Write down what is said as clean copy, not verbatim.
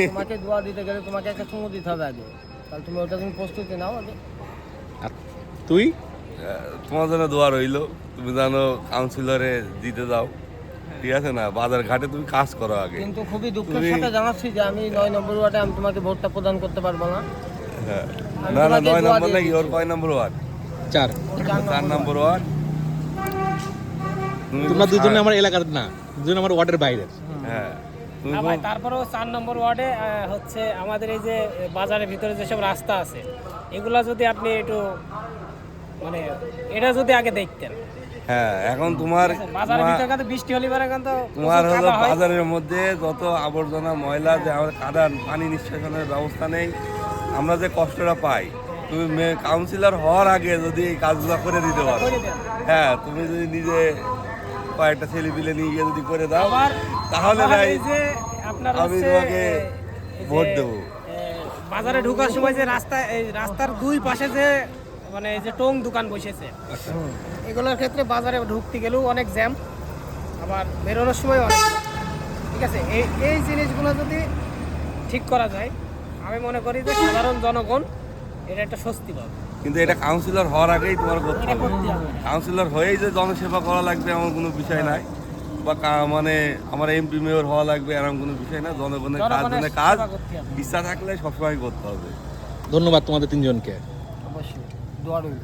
তোমাকে দোয়া দিতে গেলে তোমাকে একটা চুমু দিতে হবে আগে, তাহলে তুমি ওটা তুমি প্রস্তুতি নাও আগে। আর তুই? তোমার জন্য দোয়া রইলো, তুমি জানো কাউন্সিলরে দিতে যাও, ঠিক আছে না? বাজার ঘাটে তুমি কাজ করো আগে। কিন্তু খুবই দুঃখের সাথে জানাচ্ছি যে আমি 9 নম্বর ওয়ার্ডে আমি তোমাকে ভোটটা প্রদান করতে পারবো না। হ্যাঁ, আমি না না, তোমাকে 9 দোয়া নম্বর দিয়ে নাকি? ওর দিচ্ছি। কয় নম্বর ওয়ার্ড? 4। 4 নম্বর ওয়ার্ড। তুমি তোমরা তো দুজনে আমার এলাকার না, দুজন আমার ওয়ার্ডের বাইরে। হ্যাঁ, তুমি না ভাই, তারপরেও 4 নম্বর ওয়ার্ডে হচ্ছে আমাদের এই যে বাজারের ভিতরে যেসব রাস্তা আছে এগুলা যদি আপনি একটু মানে এটা যদি আগে দেখতেন। হ্যাঁ, এখন তোমার বাজারের ভিতরে কিন্তু বৃষ্টি হলে পরে কিন্তু তোমার প্রচুর হলো কাদা হয়। বাজারের মধ্যে যত আবর্জনা ময়লা, যে আমাদের কাদা পানি নিষ্কাশনের ব্যবস্থা নেই, আমরা যে কষ্টটা পাই, তুমি কাউন্সিলর হওয়ার আগে যদি এই কাজগুলো করে দিতে পারো, করে দেন। হ্যাঁ, তুমি যদি নিজে কয়েকটা ছেলে পিলে নিয়ে গিয়ে যদি করে দাও, আবার তাহলে আবার ভাই এই যে আপনার আমি হচ্ছে তোমাকে এই যে, ভোট দেবো। বাজারে ঢোকার সময় যে এই রাস্তার দুই পাশে যে মানে এই যে টং দোকান বসেছে, এগুলোর ক্ষেত্রে বাজারে ঢুকতে গেলেও অনেক জ্যাম, আবার বেরোনোর সময় অনেক জ্যাম। ঠিক আছে, এই জিনিসগুলো যদি ঠিক করা যায় আমি মনে করি যে সাধারণ জনগণ এটা একটা স্বস্তি পাবে। কিন্তু এটা কাউন্সিলর হওয়ার আগেই তোমার করতে এটা হবে। করতে হবে। কাউন্সিলর হয়েই যে জনসেবা করা লাগবে এমন কোনো বিষয় নাই, বা মানে আমার এমপি মেয়র হওয়া লাগবে এরকম কোনো বিষয় না। জনগণের জনগণের কাজ সেবা করতে হবে। ইচ্ছা থাকলে সবসময় করতে হবে। ধন্যবাদ তোমাদের তিনজনকে। অবশ্যই দোয়া রইল।